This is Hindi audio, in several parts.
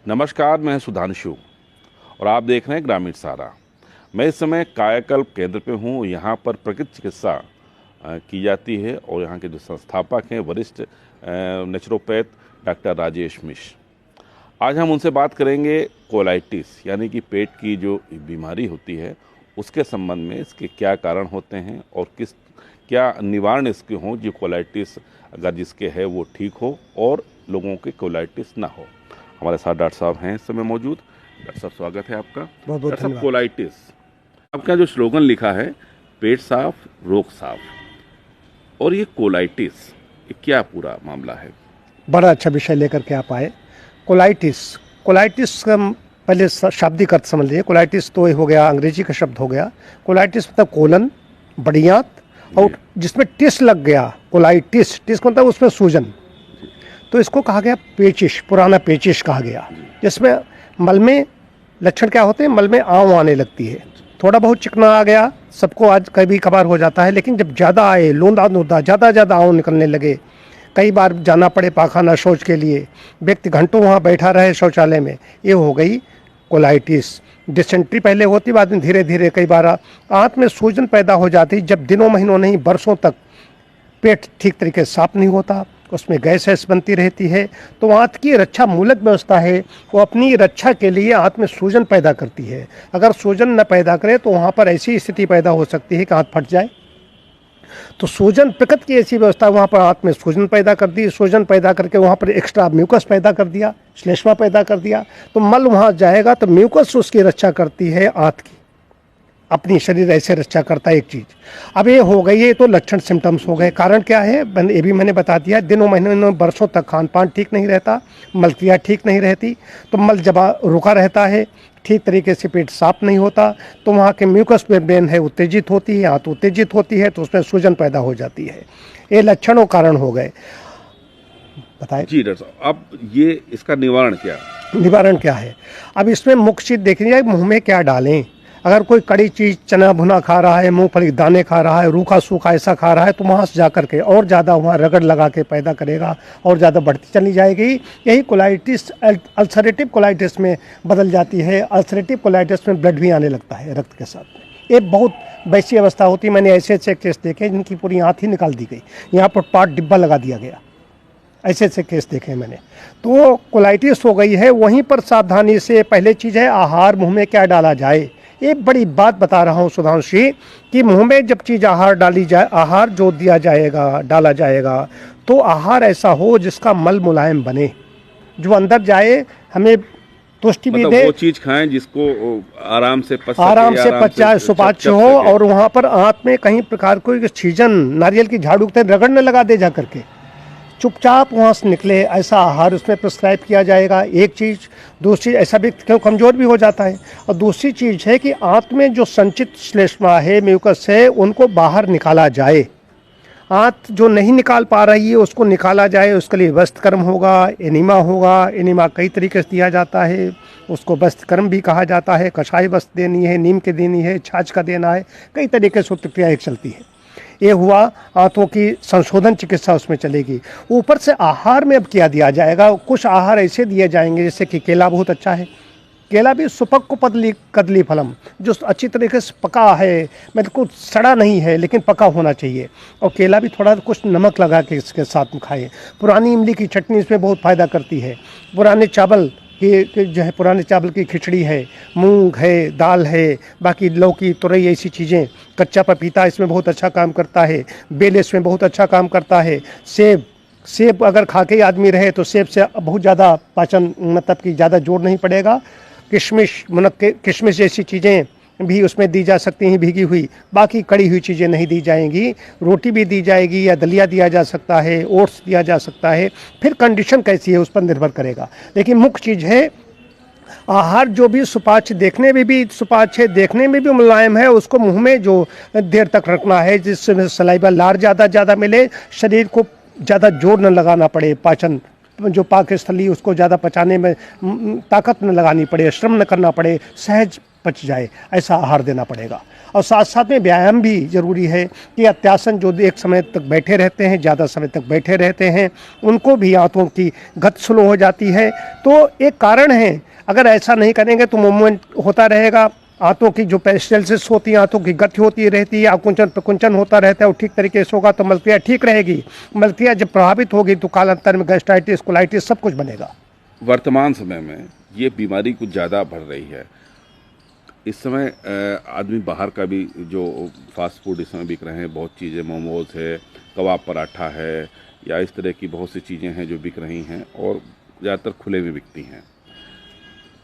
नमस्कार, मैं सुधांशु और आप देख रहे हैं ग्रामीण सहारा। मैं इस समय कायाकल्प केंद्र पे हूँ। यहाँ पर प्रकृति चिकित्सा की जाती है और यहाँ के जो संस्थापक हैं वरिष्ठ नेचुरोपैथ डॉक्टर राजेश मिश्र। आज हम उनसे बात करेंगे कोलाइटिस यानी कि पेट की जो बीमारी होती है उसके संबंध में, इसके क्या कारण होते हैं और क्या निवारण इसके हों जो कोलाइटिस अगर जिसके है वो ठीक हो और लोगों के कोलाइटिस ना हो। हमारे साथ डॉक्टर साहब हैं इस समय मौजूद। डॉक्टर साहब, स्वागत है आपका। बहुत बहुत धन्यवाद। कोलाइटिस, आपका जो स्लोगन लिखा है पेट साफ रोग साफ, और ये कोलाइटिस ये क्या पूरा मामला है? बड़ा अच्छा विषय लेकर के आप आए। कोलाइटिस का पहले शाब्दिक अर्थ समझ लीजिए। कोलाइटिस तो हो गया, अंग्रेजी का शब्द हो गया। कोलाइटिस मतलब कोलन, बढ़ियात, और जिसमें टिस लग गया, कोलाइटिस, टिस मतलब उसमें सूजन, तो इसको कहा गया पेचिश, पुराना पेचिश कहा गया। जिसमें मल में लक्षण क्या होते हैं? मल में आंव आने लगती है, थोड़ा बहुत चिकना आ गया, सबको आज कभी कभार हो जाता है, लेकिन जब ज़्यादा आए, लोंदा ज़्यादा आंव निकलने लगे, कई बार जाना पड़े पाखाना शौच के लिए, व्यक्ति घंटों वहाँ बैठा रहे शौचालय में, ये हो गई कोलाइटिस। डिसेंट्री पहले होती, बाद में धीरे धीरे कई बार आंत में सूजन पैदा हो जाती। जब दिनों महीनों नहीं बरसों तक पेट ठीक तरीके से साफ नहीं होता, उसमें गैस बनती रहती है, तो आंत की रक्षा मूलक व्यवस्था है, वो अपनी रक्षा के लिए आंत में सूजन पैदा करती है। अगर सूजन न पैदा करे तो वहाँ पर ऐसी स्थिति पैदा हो सकती है कि आंत फट जाए। तो सूजन प्रकृति की ऐसी व्यवस्था, वहाँ पर आंत में सूजन पैदा कर दी, सूजन पैदा करके वहाँ पर एक्स्ट्रा म्यूकस पैदा कर दिया, श्लेष्मा पैदा कर दिया, तो मल वहाँ जाएगा तो म्यूकस उसकी रक्षा करती है आंत की, अपनी शरीर ऐसे रक्षा करता है एक चीज़। अब ये हो गई है, तो लक्षण सिम्टम्स हो गए। कारण क्या है ये भी मैंने बता दिया। दिनों महीनों बरसों तक खान पान ठीक नहीं रहता, मल क्रिया ठीक नहीं रहती, तो मल जब रुका रहता है, ठीक तरीके से पेट साफ नहीं होता, तो वहाँ के म्यूकस मेम्ब्रेन है उत्तेजित होती है, आंत उत्तेजित होती है, तो उसमें सूजन पैदा हो जाती है। ये लक्षण और कारण हो गए। बताए जी डॉक्टर साहब, अब ये इसका निवारण क्या है? अब इसमें मुख्य चीज़ देखनी है, मुँह में क्या डालें। अगर कोई कड़ी चीज़, चना भुना खा रहा है, मूंगफली दाने खा रहा है, रूखा सूखा ऐसा खा रहा है, तो वहाँ से जा कर के और ज़्यादा वहाँ रगड़ लगा के पैदा करेगा और ज़्यादा बढ़ती चली जाएगी। यही कोलाइटिस अल्सरेटिव कोलाइटिस में बदल जाती है। अल्सरेटिव कोलाइटिस में ब्लड भी आने लगता है रक्त के साथ में। ये बहुत वैसी अवस्था होती है। मैंने ऐसे केस देखे जिनकी पूरी आँत ही निकाल दी गई, यहाँ पर पार्ट डिब्बा लगा दिया गया, ऐसे केस देखे मैंने। तो कोलाइटिस हो गई है। वहीं पर सावधानी से पहले चीज़ है आहार, मुँह में क्या डाला जाए। एक बड़ी बात बता रहा हूँ सुधांशु कि मुंह में जब चीज़ आहार डाली जाए, आहार जो दिया जाएगा, डाला जाएगा, तो आहार ऐसा हो जिसका मल मुलायम बने, जो अंदर जाए, हमें तुष्टि भी दे। वो चीज़ खाएं जिसको आराम से पच जाए, सुपाच्य हो, और वहाँ पर आंत में कहीं प्रकार कोई छीजन, नारियल की झाड़ू रगड़ न लगा दे जा करके, चुपचाप वहाँ से निकले, ऐसा आहार उसमें प्रिस्क्राइब किया जाएगा। एक चीज़। दूसरी, ऐसा भी क्यों कमज़ोर भी हो जाता है। और दूसरी चीज़ है कि आंत में जो संचित श्लेष्मा है, म्यूकस है, उनको बाहर निकाला जाए। आंत जो नहीं निकाल पा रही है उसको निकाला जाए। उसके लिए वस्त्रकर्म होगा, एनीमा होगा। एनीमा कई तरीके से दिया जाता है, उसको वस्त्रकर्म भी कहा जाता है। कषाय वस्त्र देनी है, नीम के देनी है, छाछ का देना है, कई तरीके से प्रक्रिया एक चलती है। ये हुआ आंतों की संशोधन चिकित्सा, उसमें चलेगी। ऊपर से आहार में अब क्या दिया जाएगा? कुछ आहार ऐसे दिए जाएंगे जैसे कि केला बहुत अच्छा है। केला भी सुपक्व कदली फलम, जो अच्छी तरीके से पका है, मतलब कुछ सड़ा नहीं है लेकिन पका होना चाहिए। और केला भी थोड़ा कुछ नमक लगा के इसके साथ में खाएं। पुरानी इमली की चटनी इसमें बहुत फ़ायदा करती है। पुराने चावल कि जो है, पुराने चावल की खिचड़ी है, मूंग है, दाल है, बाकी लौकी, तुरई, ऐसी चीज़ें। कच्चा पपीता इसमें बहुत अच्छा काम करता है। बेल इसमें बहुत अच्छा काम करता है। सेब अगर खा के आदमी रहे तो सेब से बहुत ज़्यादा पाचन, मतलब कि ज़्यादा जोर नहीं पड़ेगा। किशमिश जैसी चीज़ें भी उसमें दी जा सकती हैं भीगी हुई। बाकी कड़ी हुई चीज़ें नहीं दी जाएंगी। रोटी भी दी जाएगी या दलिया दिया जा सकता है, ओट्स दिया जा सकता है। फिर कंडीशन कैसी है उस पर निर्भर करेगा। लेकिन मुख्य चीज़ है आहार जो भी सुपाच्य, देखने में भी सुपाच्य, देखने में भी मुलायम है, उसको मुंह में जो देर तक रखना है, जिससे सलाइवा लार ज़्यादा मिले, शरीर को ज़्यादा जोर न लगाना पड़े, पाचन जो पाकस्थली उसको ज़्यादा पचाने में ताकत न लगानी पड़े, श्रम न करना पड़े, सहज पच जाए, ऐसा आहार देना पड़ेगा। और साथ साथ में व्यायाम भी जरूरी है कि अत्यासन जो एक समय तक बैठे रहते हैं, ज़्यादा समय तक बैठे रहते हैं, उनको भी आंतों की गति स्लो हो जाती है। तो एक कारण है, अगर ऐसा नहीं करेंगे तो मूवमेंट होता रहेगा, आंतों की जो पेरिस्टाल्सिस होती है, आंतों की गति होती रहती है, आकुंचन प्रकुंचन होता रहता है, और ठीक तरीके से होगा तो मलक्रिया ठीक रहेगी। मलक्रिया जब प्रभावित होगी तो कालांतर में गैस्ट्राइटिस, कोलाइटिस सब कुछ बनेगा। वर्तमान समय में ये बीमारी कुछ ज़्यादा बढ़ रही है। इस समय आदमी बाहर का भी जो फास्ट फूड इस समय बिक रहे हैं, बहुत चीज़ें, मोमोज है, कबाब पराठा है, या इस तरह की बहुत सी चीज़ें हैं जो बिक रही हैं और ज़्यादातर खुले में बिकती हैं।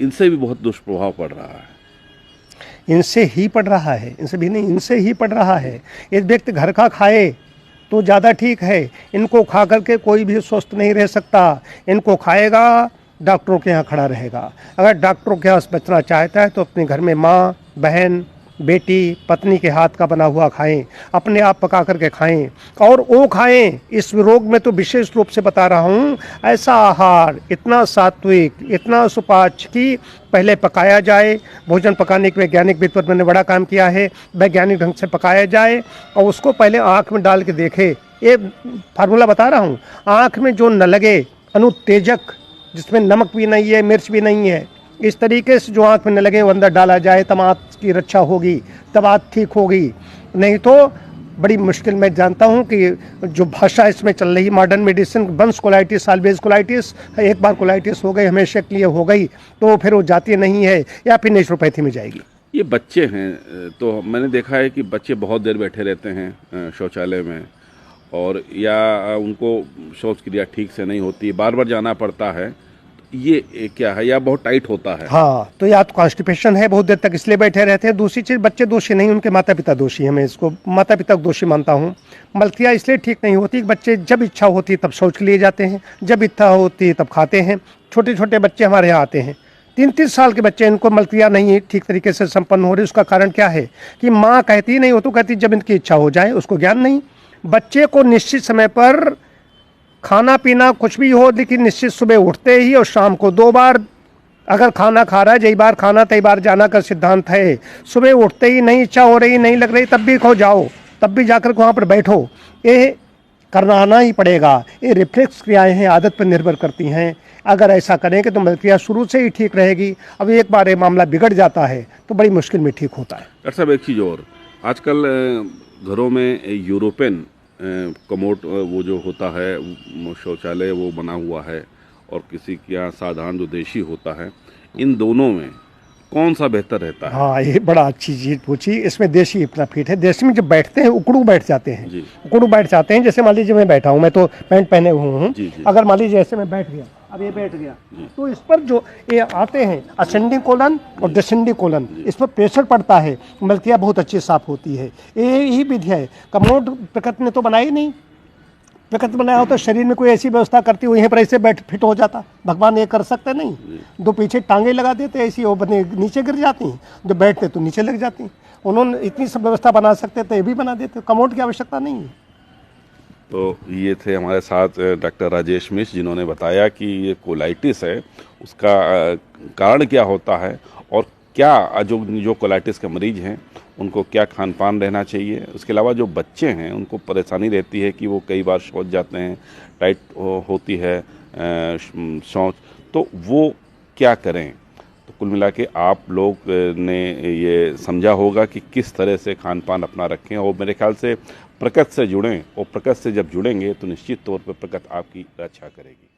इनसे भी बहुत दुष्प्रभाव पड़ रहा है। इनसे ही पड़ रहा है, इनसे भी नहीं, इनसे ही पड़ रहा है। एक व्यक्ति घर का खाए तो ज़्यादा ठीक है, इनको खा करके कोई भी स्वस्थ नहीं रह सकता। इनको खाएगा डॉक्टरों के यहाँ खड़ा रहेगा। अगर डॉक्टरों के यहाँ बचना चाहता है तो अपने घर में माँ, बहन, बेटी, पत्नी के हाथ का बना हुआ खाएं, अपने आप पका करके खाएं, और वो खाएं। इस रोग में तो विशेष रूप से बता रहा हूँ, ऐसा आहार इतना सात्विक, इतना सुपाच्य कि पहले पकाया जाए। भोजन पकाने के वैज्ञानिक विद्वत मैंने बड़ा काम किया है, वैज्ञानिक ढंग से पकाया जाए और उसको पहले आँख में डाल के देखे। ये फार्मूला बता रहा हूँ, आँख में जो न लगे, अनुत्तेजक जिसमें नमक भी नहीं है, मिर्च भी नहीं है, इस तरीके से जो आँख में न लगे वो अंदर डाला जाए, तब आँख की रक्षा होगी, तब आँख ठीक होगी। नहीं तो बड़ी मुश्किल, मैं जानता हूँ कि जो भाषा इसमें चल रही modern medicine, once colitis always colitis, एक बार कोलाइटिस हो गई हमेशा के लिए हो गई तो फिर वो जाती नहीं है या फिर नेचुरोपैथी में जाएगी। ये बच्चे हैं तो मैंने देखा है कि बच्चे बहुत देर बैठे रहते हैं शौचालय में, और या उनको शौच क्रिया ठीक से नहीं होती, बार बार जाना पड़ता है। ये क्या है, या बहुत टाइट होता है? हाँ, तो या तो कॉन्स्टिपेशन है, बहुत देर तक इसलिए बैठे रहते हैं। दूसरी चीज़, बच्चे दोषी नहीं, उनके माता पिता दोषी हैं। मैं इसको माता पिता को दोषी मानता हूँ। मलक्रिया इसलिए ठीक नहीं होती, बच्चे जब इच्छा होती है तब शौच के लिए जाते हैं, जब इच्छा होती है तब खाते हैं। छोटे छोटे बच्चे हमारे यहाँ आते हैं, 3-3 साल के बच्चे, इनको मलक्रिया नहीं ठीक तरीके से संपन्न हो रही। उसका कारण क्या है कि माँ कहती नहीं हो तो कहती जब इनकी इच्छा हो जाए, उसको ज्ञान नहीं। बच्चे को निश्चित समय पर खाना पीना कुछ भी हो, लेकिन निश्चित सुबह उठते ही और शाम को 2 बार अगर खाना खा रहा है, जई बार खाना तई बार जाना का सिद्धांत है। सुबह उठते ही नहीं इच्छा हो रही, नहीं लग रही, तब भी खो जाओ, तब भी जाकर वहाँ पर बैठो। ये करना आना ही पड़ेगा। ये रिफ्लेक्स क्रियाएं हैं, आदत पर निर्भर करती हैं। अगर ऐसा करेंगे तो मलक्रिया शुरू से ही ठीक रहेगी। अब एक बार ये मामला बिगड़ जाता है तो बड़ी मुश्किल में ठीक होता है। डॉक्टर साहब, एक चीज़ और, आजकल घरों में यूरोपियन कमोड वो जो होता है शौचालय वो बना हुआ है, और किसी के यहाँ साधारण जो देशी होता है, इन दोनों में कौन सा बेहतर रहता है? हाँ, ये बड़ा अच्छी चीज़ पूछी। इसमें देशी अपना फिट है। देशी में जब बैठते हैं उकड़ू बैठ जाते हैं जी। उकड़ू बैठ जाते हैं। जैसे मान लीजिए मैं बैठा हूँ, मैं तो पैंट पहने हुए हूँ, जी, जी। अगर मान लीजिए ऐसे मैं बैठ गया, अब ये बैठ गया, तो इस पर जो ये आते हैं असेंडिंग कोलन और डिसेंडिंग कोलन, इस पर प्रेशर पड़ता है, मलक्रिया बहुत अच्छी साफ होती है। यही विधि है। कमोड प्रकृति ने तो बनाई नहीं, प्रकृति बनाया हो तो शरीर में कोई ऐसी व्यवस्था करती हो, यहीं पर ऐसे बैठ फिट हो जाता। भगवान ये कर सकते नहीं, 2 पीछे टांगे लगा देते, ऐसी वो बने नीचे गिर जाती, जो बैठते तो नीचे लग जाती। उन्होंने इतनी सब व्यवस्था बना सकते तो ये भी बना देते, कमोड की आवश्यकता नहीं है। तो ये थे हमारे साथ डॉक्टर राजेश मिश्र, जिन्होंने बताया कि ये कोलाइटिस है, उसका कारण क्या होता है, और क्या जो कोलाइटिस के मरीज हैं उनको क्या खान पान रहना चाहिए। उसके अलावा जो बच्चे हैं उनको परेशानी रहती है कि वो कई बार शौच जाते हैं, टाइट होती है शौच, तो वो क्या करें। तो कुल मिला के आप लोग ने ये समझा होगा कि किस तरह से खान पान अपना रखें, और मेरे ख्याल से प्रकृति से जुड़ें, और प्रकृति से जब जुड़ेंगे तो निश्चित तौर पर प्रकृति आपकी रक्षा करेगी।